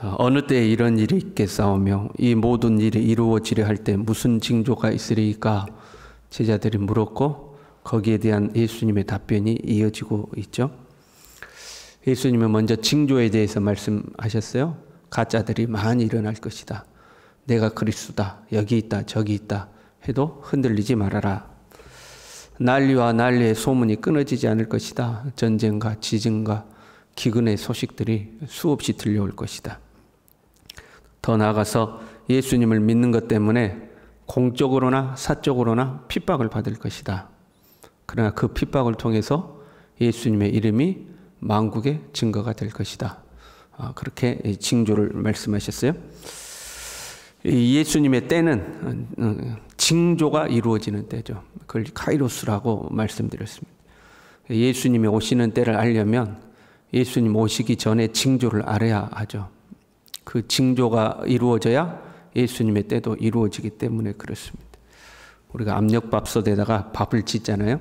어느 때에 이런 일이 있겠사오며 이 모든 일이 이루어지려 할 때 무슨 징조가 있으리까? 제자들이 물었고 거기에 대한 예수님의 답변이 이어지고 있죠. 예수님은 먼저 징조에 대해서 말씀하셨어요. 가짜들이 많이 일어날 것이다. 내가 그리스도다. 여기 있다. 저기 있다. 해도 흔들리지 말아라. 난리와 난리의 소문이 끊어지지 않을 것이다. 전쟁과 지진과 기근의 소식들이 수없이 들려올 것이다. 더 나아가서 예수님을 믿는 것 때문에 공적으로나 사적으로나 핍박을 받을 것이다. 그러나 그 핍박을 통해서 예수님의 이름이 만국의 증거가 될 것이다. 그렇게 징조를 말씀하셨어요. 예수님의 때는 징조가 이루어지는 때죠. 그걸 카이로스라고 말씀드렸습니다. 예수님이 오시는 때를 알려면 예수님 오시기 전에 징조를 알아야 하죠. 그 징조가 이루어져야 예수님의 때도 이루어지기 때문에 그렇습니다. 우리가 압력밥솥에다가 밥을 짓잖아요.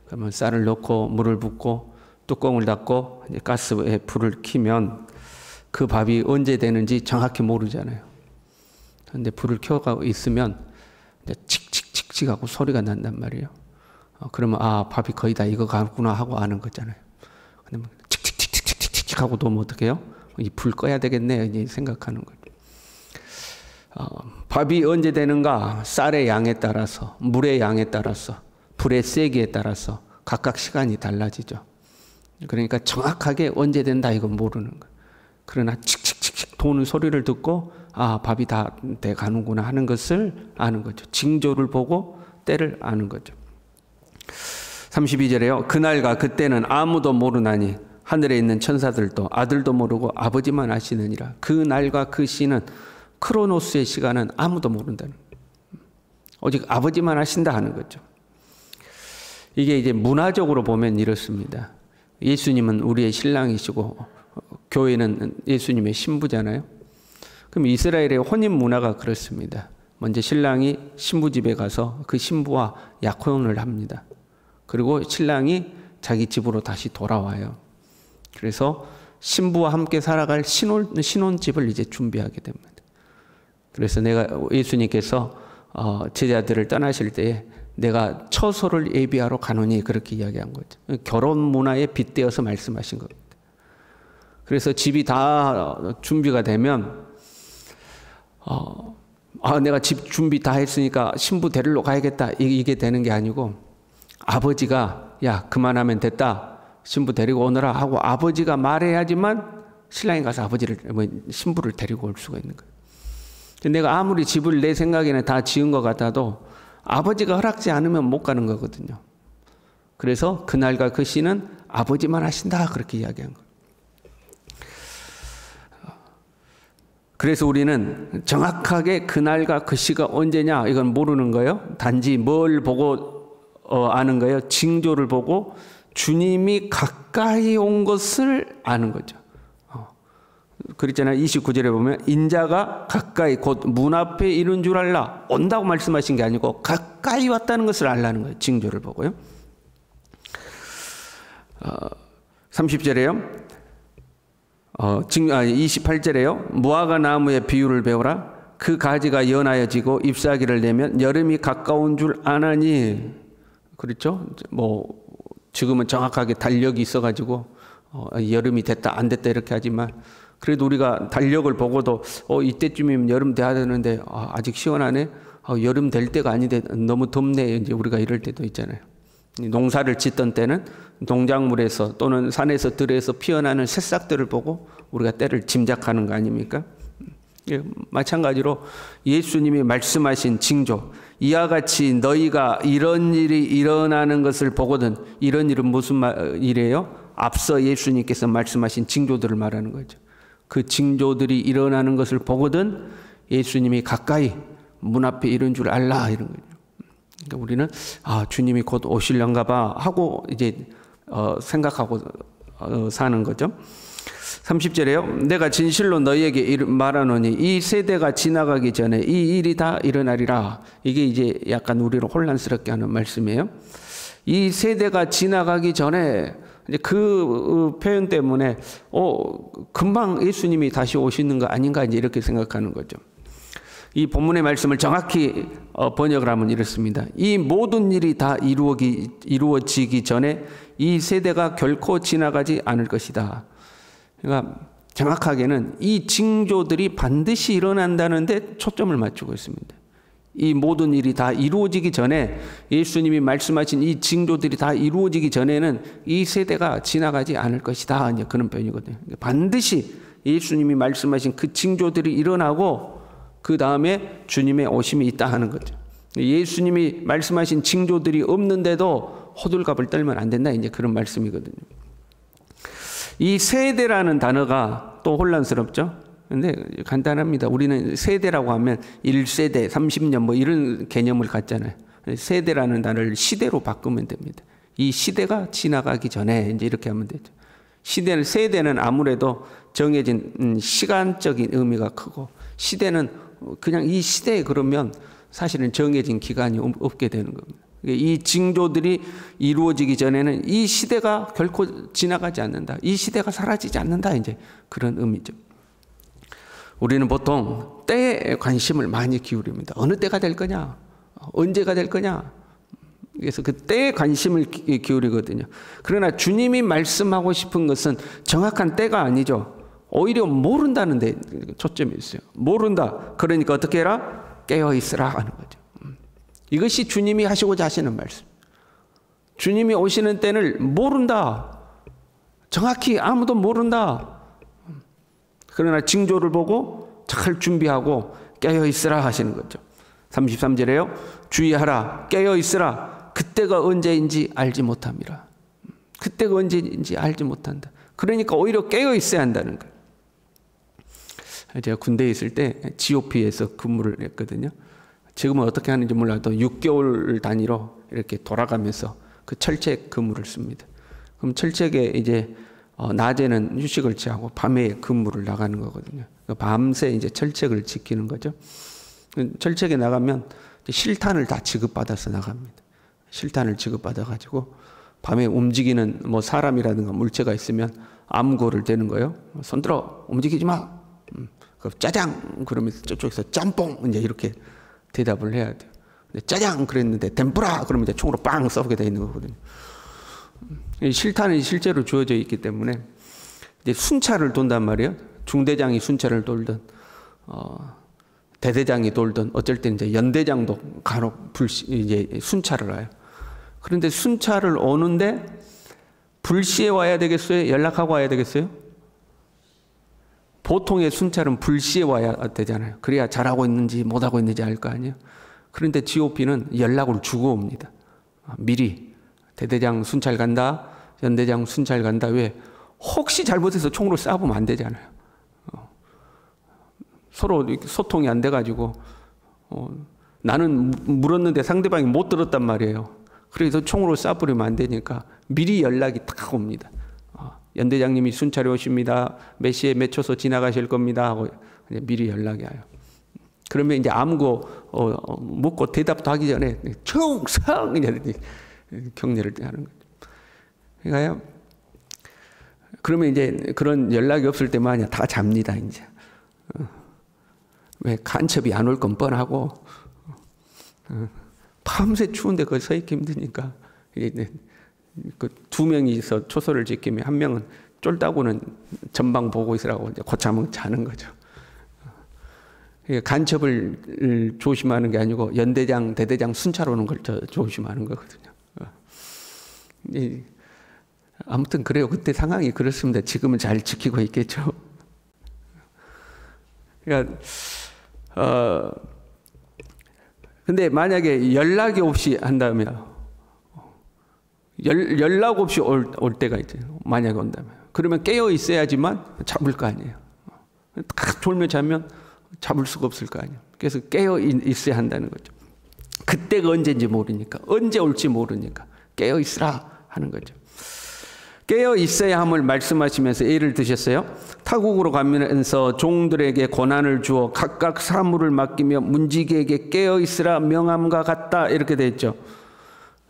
그러면 쌀을 넣고 물을 붓고 뚜껑을 닫고 이제 가스에 불을 켜면 그 밥이 언제 되는지 정확히 모르잖아요. 그런데 불을 켜고 있으면 칙칙칙칙 하고 소리가 난단 말이에요. 그러면 밥이 거의 다 익어가구나 하고 아는 거잖아요. 근데 칙칙칙칙칙칙 하고 놓으면 어떻게 해요? 이 불 꺼야 되겠네 이제 생각하는 거죠. 밥이 언제 되는가? 쌀의 양에 따라서, 물의 양에 따라서, 불의 세기에 따라서 각각 시간이 달라지죠. 그러니까 정확하게 언제 된다 이건 모르는 거예요. 그러나 칙칙칙칙 도는 소리를 듣고 밥이 다 돼 가는구나 하는 것을 아는 거죠. 징조를 보고 때를 아는 거죠. 32절에요. 그날과 그때는 아무도 모르나니 하늘에 있는 천사들도 아들도 모르고 아버지만 아시느니라. 그 날과 그 시는 크로노스의 시간은 아무도 모른다는 거예요. 오직 아버지만 아신다 하는 거죠. 이게 이제 문화적으로 보면 이렇습니다. 예수님은 우리의 신랑이시고 교회는 예수님의 신부잖아요. 그럼 이스라엘의 혼인 문화가 그렇습니다. 먼저 신랑이 신부 집에 가서 그 신부와 약혼을 합니다. 그리고 신랑이 자기 집으로 다시 돌아와요. 그래서 신부와 함께 살아갈 신혼집을 이제 준비하게 됩니다. 그래서 예수님께서 제자들을 떠나실 때에 내가 처소를 예비하러 가노니 그렇게 이야기한 거죠. 결혼 문화에 빗대어서 말씀하신 겁니다. 그래서 집이 다 준비가 되면 내가 집 준비 다 했으니까 신부 데리러 가야겠다 이게 되는 게 아니고 아버지가 야 그만하면 됐다. 신부 데리고 오너라 하고 아버지가 말해야지만 신랑이 가서 신부를 데리고 올 수가 있는 거예요. 내가 아무리 집을 내 생각에는 다 지은 것 같아도 아버지가 허락지 않으면 못 가는 거거든요. 그래서 그날과 그 시는 아버지만 하신다 그렇게 이야기한 거예요. 그래서 우리는 정확하게 그날과 그 시가 언제냐 이건 모르는 거예요. 단지 뭘 보고 아는 거예요. 징조를 보고 주님이 가까이 온 것을 아는 거죠. 그랬잖아요. 29절에 보면 인자가 가까이 곧 문 앞에 이른 줄 알라. 온다고 말씀하신 게 아니고 가까이 왔다는 것을 알라는 거예요. 징조를 보고요. 30절에요. 28절에요. 무화과 나무의 비유를 배우라. 그 가지가 연하여지고 잎사귀를 내면 여름이 가까운 줄 아나니. 그렇죠? 지금은 정확하게 달력이 있어가지고 여름이 됐다 안 됐다 이렇게 하지만 그래도 우리가 달력을 보고도 이때쯤이면 여름 돼야 되는데 아직 시원하네. 여름 될 때가 아닌데 너무 덥네. 이제 우리가 이럴 때도 있잖아요. 농사를 짓던 때는 농작물에서 또는 산에서 들에서 피어나는 새싹들을 보고 우리가 때를 짐작하는 거 아닙니까? 마찬가지로 예수님이 말씀하신 징조 이와 같이 너희가 이런 일이 일어나는 것을 보거든. 이런 일은 무슨 일이에요? 앞서 예수님께서 말씀하신 징조들을 말하는 거죠. 그 징조들이 일어나는 것을 보거든 예수님이 가까이 문 앞에 이른 줄 알라 이런 거죠. 그러니까 우리는 주님이 곧 오실런가 봐 하고 이제 생각하고 사는 거죠. 30절에요. 내가 진실로 너희에게 말하노니 이 세대가 지나가기 전에 이 일이 다 일어나리라. 이게 이제 약간 우리를 혼란스럽게 하는 말씀이에요. 이 세대가 지나가기 전에 이제 그 표현 때문에 금방 예수님이 다시 오시는 거 아닌가 이제 이렇게 생각하는 거죠. 이 본문의 말씀을 정확히 번역을 하면 이렇습니다. 이 모든 일이 다 이루어지기 전에 이 세대가 결코 지나가지 않을 것이다. 그러니까 정확하게는 이 징조들이 반드시 일어난다는 데 초점을 맞추고 있습니다. 이 모든 일이 다 이루어지기 전에, 예수님이 말씀하신 이 징조들이 다 이루어지기 전에는 이 세대가 지나가지 않을 것이다. 이제 그런 표현이거든요. 반드시 예수님이 말씀하신 그 징조들이 일어나고 그 다음에 주님의 오심이 있다 하는 거죠. 예수님이 말씀하신 징조들이 없는데도 호들갑을 떨면 안 된다. 이제 그런 말씀이거든요. 이 세대라는 단어가 또 혼란스럽죠. 근데 간단합니다. 우리는 세대라고 하면 1세대, 30년 뭐 이런 개념을 갖잖아요. 세대라는 단어를 시대로 바꾸면 됩니다. 이 시대가 지나가기 전에 이제 이렇게 하면 되죠. 세대는 아무래도 정해진 시간적인 의미가 크고, 시대는 그냥 이 시대에 그러면 사실은 정해진 기간이 없게 되는 겁니다. 이 징조들이 이루어지기 전에는 이 시대가 결코 지나가지 않는다. 이 시대가 사라지지 않는다. 이제 그런 의미죠. 우리는 보통 때에 관심을 많이 기울입니다. 어느 때가 될 거냐? 언제가 될 거냐? 그래서 그 때에 관심을 기울이거든요. 그러나 주님이 말씀하고 싶은 것은 정확한 때가 아니죠. 오히려 모른다는 데 초점이 있어요. 모른다. 그러니까 어떻게 해라? 깨어 있으라 하는 거죠. 이것이 주님이 하시고자 하시는 말씀. 주님이 오시는 때를 모른다. 정확히 아무도 모른다. 그러나 징조를 보고 잘 준비하고 깨어 있으라 하시는 거죠. 33절에요. 주의하라. 깨어 있으라. 그때가 언제인지 알지 못함이라. 그때가 언제인지 알지 못한다. 그러니까 오히려 깨어 있어야 한다는 거예요. 제가 군대에 있을 때 GOP에서 근무를 했거든요. 지금은 어떻게 하는지 몰라도 6개월 단위로 이렇게 돌아가면서 그 철책 근무를 씁니다. 그럼 철책에 이제 낮에는 휴식을 취하고 밤에 근무를 나가는 거거든요. 밤새 이제 철책을 지키는 거죠. 철책에 나가면 실탄을 다 지급받아서 나갑니다. 실탄을 지급받아가지고 밤에 움직이는 뭐 사람이라든가 물체가 있으면 암고를 대는 거예요. 손들어, 움직이지 마. 짜장 그러면서 저쪽에서 짬뽕 이제 이렇게 대답을 해야 돼요. 짜장 그랬는데 덴뿌라 그러면 이제 총으로 빵 쏘게 돼 있는 거거든요. 실탄이 실제로 주어져 있기 때문에 이제 순찰을 돈단 말이에요. 중대장이 순찰을 돌든 대대장이 돌든 어쩔 때 이제 연대장도 간혹 이제 순찰을 와요. 그런데 순찰을 오는데 불시에 와야 되겠어요? 연락하고 와야 되겠어요? 보통의 순찰은 불시에 와야 되잖아요. 그래야 잘하고 있는지 못하고 있는지 알 거 아니에요. 그런데 GOP는 연락을 주고 옵니다. 미리 대대장 순찰 간다, 연대장 순찰 간다. 왜? 혹시 잘못해서 총으로 쏴보면 안 되잖아요. 서로 소통이 안 돼가지고 나는 물었는데 상대방이 못 들었단 말이에요. 그래서 총으로 쏴버리면 안 되니까 미리 연락이 딱 옵니다. 연대장님이 순찰에 오십니다. 몇 시에 몇 초서 지나가실 겁니다. 하고 미리 연락이 와요. 그러면 이제 암고 묻고 대답도 하기 전에 총성 이제 격려를 하는 거죠. 그러니까요. 그러면 이제 그런 연락이 없을 때만 다 잡니다. 이제 왜 간첩이 안 올 건 뻔하고 밤새 추운데 거기 서 있기 힘드니까 그 두 명이서 초소를 지키면 한 명은 쫄다고는 전방 보고 있으라고 이제 고참은 자는 거죠. 간첩을 조심하는 게 아니고 연대장, 대대장 순찰 오는 걸 조심하는 거거든요. 아무튼 그래요. 그때 상황이 그렇습니다. 지금은 잘 지키고 있겠죠. 그러니까 근데 만약에 연락이 없이 한다면 연락 없이 올 때가 있죠. 만약에 온다면. 그러면 깨어 있어야지만 잡을 거 아니에요. 딱 졸며 자면 잡을 수가 없을 거 아니에요. 그래서 깨어 있어야 한다는 거죠. 그때가 언제인지 모르니까, 언제 올지 모르니까 깨어 있으라 하는 거죠. 깨어 있어야 함을 말씀하시면서 예를 드셨어요. 타국으로 가면서 종들에게 고난을 주어 각각 사물을 맡기며 문지기에게 깨어 있으라 명함과 같다 이렇게 돼 있죠.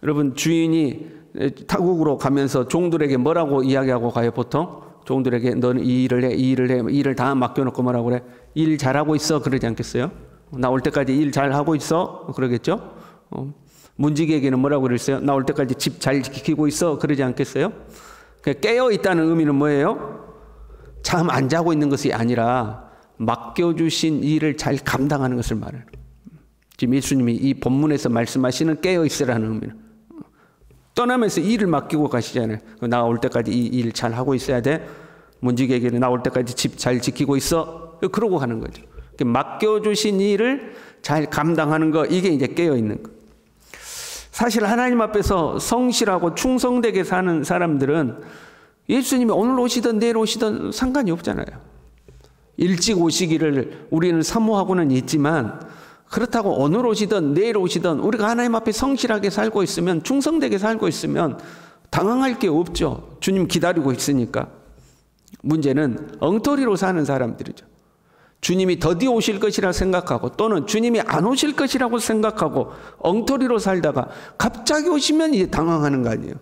여러분 주인이 타국으로 가면서 종들에게 뭐라고 이야기하고 가요? 보통 종들에게 너는 이 일을 해, 이 일을 해, 일을 다 맡겨놓고 뭐라고 그래? 일 잘하고 있어 그러지 않겠어요? 나 올 때까지 일 잘하고 있어 그러겠죠? 문지기에게는 뭐라고 그랬어요? 나 올 때까지 집 잘 지키고 있어 그러지 않겠어요? 깨어 있다는 의미는 뭐예요? 잠 안 자고 있는 것이 아니라 맡겨주신 일을 잘 감당하는 것을 말해요. 지금 예수님이 이 본문에서 말씀하시는 깨어 있으라는 의미는 떠나면서 일을 맡기고 가시잖아요. 나 올 때까지 이 일 잘 하고 있어야 돼. 문지기에게는 나 올 때까지 집 잘 지키고 있어. 그러고 가는 거죠. 맡겨주신 일을 잘 감당하는 거, 이게 이제 깨어 있는 거. 사실 하나님 앞에서 성실하고 충성되게 사는 사람들은 예수님이 오늘 오시든 내일 오시든 상관이 없잖아요. 일찍 오시기를 우리는 사모하고는 있지만 그렇다고 오늘 오시든 내일 오시든 우리가 하나님 앞에 성실하게 살고 있으면, 충성되게 살고 있으면 당황할 게 없죠. 주님 기다리고 있으니까. 문제는 엉터리로 사는 사람들이죠. 주님이 더디 오실 것이라 생각하고 또는 주님이 안 오실 것이라고 생각하고 엉터리로 살다가 갑자기 오시면 이제 당황하는 거 아니에요.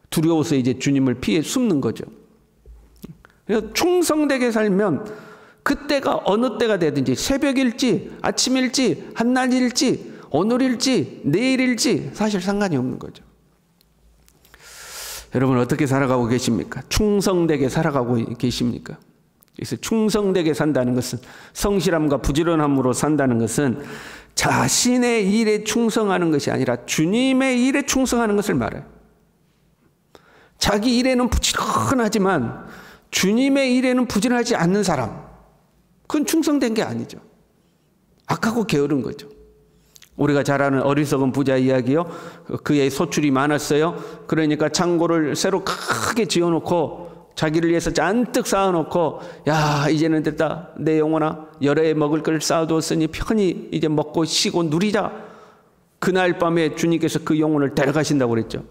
두려워서 이제 주님을 피해 숨는 거죠. 그래서 충성되게 살면 그때가 어느 때가 되든지 새벽일지 아침일지 한낮일지 오늘일지 내일일지 사실 상관이 없는 거죠. 여러분 어떻게 살아가고 계십니까? 충성되게 살아가고 계십니까? 그래서 충성되게 산다는 것은, 성실함과 부지런함으로 산다는 것은 자신의 일에 충성하는 것이 아니라 주님의 일에 충성하는 것을 말해요. 자기 일에는 부지런하지만 주님의 일에는 부지런하지 않는 사람, 그건 충성된 게 아니죠. 악하고 게으른 거죠. 우리가 잘 아는 어리석은 부자 이야기요. 그의 소출이 많았어요. 그러니까 창고를 새로 크게 지어놓고 자기를 위해서 잔뜩 쌓아놓고, 야 이제는 됐다, 내 영혼아 여러 해 먹을 걸 쌓아두었으니 편히 이제 먹고 쉬고 누리자. 그날 밤에 주님께서 그 영혼을 데려가신다고 그랬죠.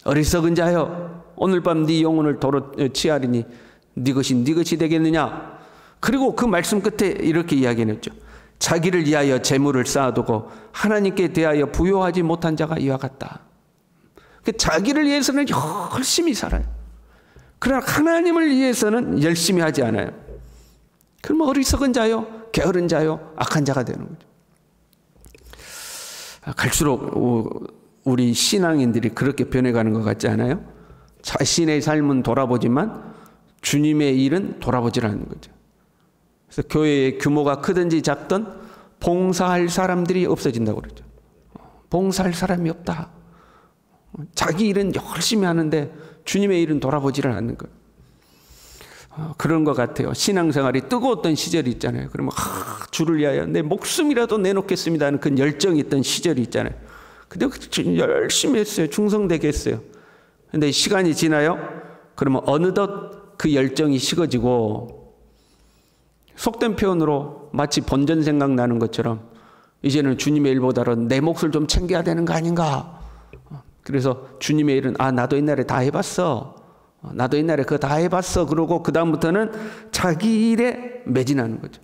어리석은 자여, 오늘 밤 네 영혼을 도로 취하리니 네 것이 되겠느냐. 그리고 그 말씀 끝에 이렇게 이야기했죠. 자기를 위하여 재물을 쌓아두고 하나님께 대하여 부요하지 못한 자가 이와 같다. 자기를 위해서는 열심히 살아요. 그러나 하나님을 위해서는 열심히 하지 않아요. 그럼 어리석은 자요, 게으른 자요, 악한 자가 되는 거죠. 갈수록 우리 신앙인들이 그렇게 변해가는 것 같지 않아요? 자신의 삶은 돌아보지만 주님의 일은 돌아보질 않는 거죠. 그래서 교회의 규모가 크든지 작든 봉사할 사람들이 없어진다고 그러죠. 봉사할 사람이 없다. 자기 일은 열심히 하는데 주님의 일은 돌아보지를 않는 거예요. 그런 것 같아요. 신앙생활이 뜨거웠던 시절이 있잖아요. 그러면 주를 위하여 내 목숨이라도 내놓겠습니다 하는 그 열정이 있던 시절이 있잖아요. 근데 열심히 했어요. 충성되게 했어요. 근데 시간이 지나요. 그러면 어느덧 그 열정이 식어지고, 속된 표현으로 마치 본전 생각나는 것처럼 이제는 주님의 일보다는 내 몫을 좀 챙겨야 되는 거 아닌가. 그래서 주님의 일은 나도 옛날에 다 해봤어. 나도 옛날에 그거 다 해봤어. 그러고 그 다음부터는 자기 일에 매진하는 거죠.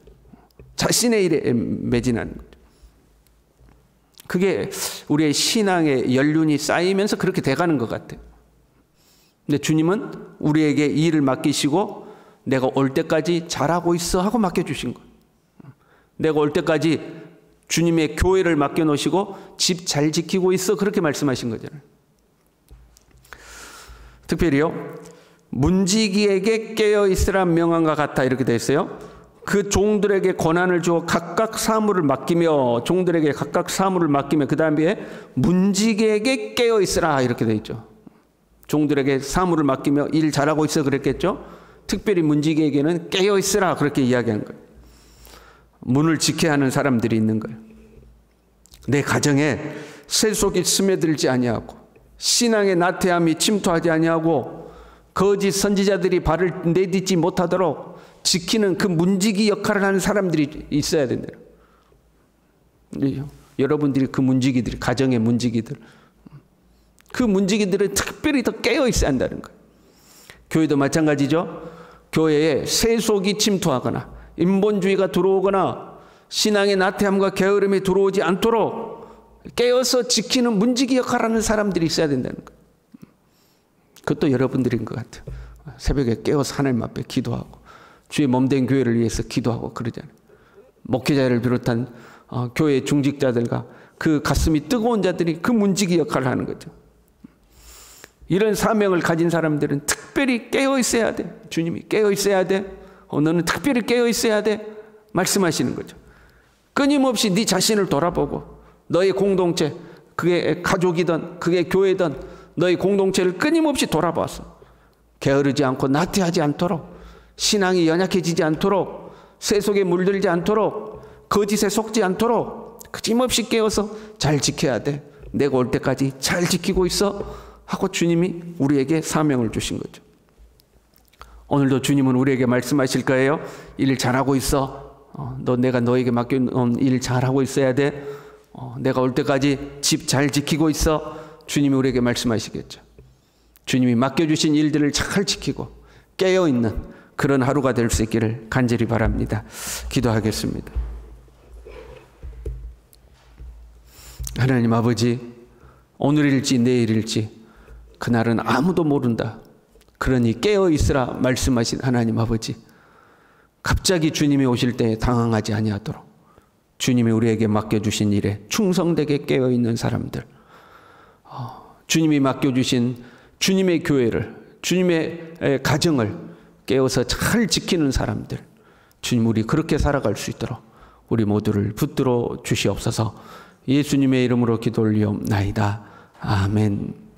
자신의 일에 매진하는 거죠. 그게 우리의 신앙의 연륜이 쌓이면서 그렇게 돼가는 것 같아요. 근데 주님은 우리에게 이 일을 맡기시고 내가 올 때까지 잘하고 있어 하고 맡겨주신 거예요. 내가 올 때까지 주님의 교회를 맡겨놓으시고 집 잘 지키고 있어 그렇게 말씀하신 거잖아요. 특별히요, 문지기에게 깨어있으라 명한과 같아 이렇게 되어 있어요. 그 종들에게 권한을 주어 각각 사물을 맡기며, 종들에게 각각 사물을 맡기며, 그 다음에 문지기에게 깨어있으라 이렇게 되어 있죠. 종들에게 사물을 맡기며 일 잘하고 있어 그랬겠죠. 특별히 문지기에게는 깨어있으라 그렇게 이야기한 거예요. 문을 지켜야 하는 사람들이 있는 거예요. 내 가정에 세속이 스며들지 아니하고 신앙의 나태함이 침투하지 아니하고 거짓 선지자들이 발을 내딛지 못하도록 지키는 그 문지기 역할을 하는 사람들이 있어야 된대요. 여러분들이 그 문지기들이, 가정의 문지기들, 그 문지기들은 특별히 더 깨어 있어야 한다는 거예요. 교회도 마찬가지죠. 교회에 세속이 침투하거나 인본주의가 들어오거나 신앙의 나태함과 게으름이 들어오지 않도록 깨어서 지키는 문지기 역할을 하는 사람들이 있어야 된다는 거예요. 그것도 여러분들인 것 같아요. 새벽에 깨어서 하나님 앞에 기도하고 주의 몸된 교회를 위해서 기도하고 그러잖아요. 목회자를 비롯한 교회 중직자들과 그 가슴이 뜨거운 자들이 그 문지기 역할을 하는 거죠. 이런 사명을 가진 사람들은 특별히 깨어 있어야 돼. 주님이 깨어 있어야 돼. 너는 특별히 깨어 있어야 돼. 말씀하시는 거죠. 끊임없이 네 자신을 돌아보고 너의 공동체, 그게 가족이든 그게 교회든 너의 공동체를 끊임없이 돌아봐서 게으르지 않고 나태하지 않도록, 신앙이 연약해지지 않도록, 세속에 물들지 않도록, 거짓에 속지 않도록 끊임없이 깨어서 잘 지켜야 돼. 내가 올 때까지 잘 지키고 있어 하고 주님이 우리에게 사명을 주신 거죠. 오늘도 주님은 우리에게 말씀하실 거예요. 일 잘하고 있어. 내가 너에게 맡겨놓은 일 잘하고 있어야 돼. 내가 올 때까지 집 잘 지키고 있어. 주님이 우리에게 말씀하시겠죠. 주님이 맡겨주신 일들을 잘 지키고 깨어있는 그런 하루가 될 수 있기를 간절히 바랍니다. 기도하겠습니다. 하나님 아버지, 오늘일지 내일일지 그날은 아무도 모른다. 그러니 깨어있으라 말씀하신 하나님 아버지, 갑자기 주님이 오실 때 당황하지 아니하도록 주님이 우리에게 맡겨주신 일에 충성되게 깨어있는 사람들, 주님이 맡겨주신 주님의 교회를, 주님의 가정을 깨어서 잘 지키는 사람들, 주님 우리 그렇게 살아갈 수 있도록 우리 모두를 붙들어 주시옵소서. 예수님의 이름으로 기도 올리옵나이다. 아멘.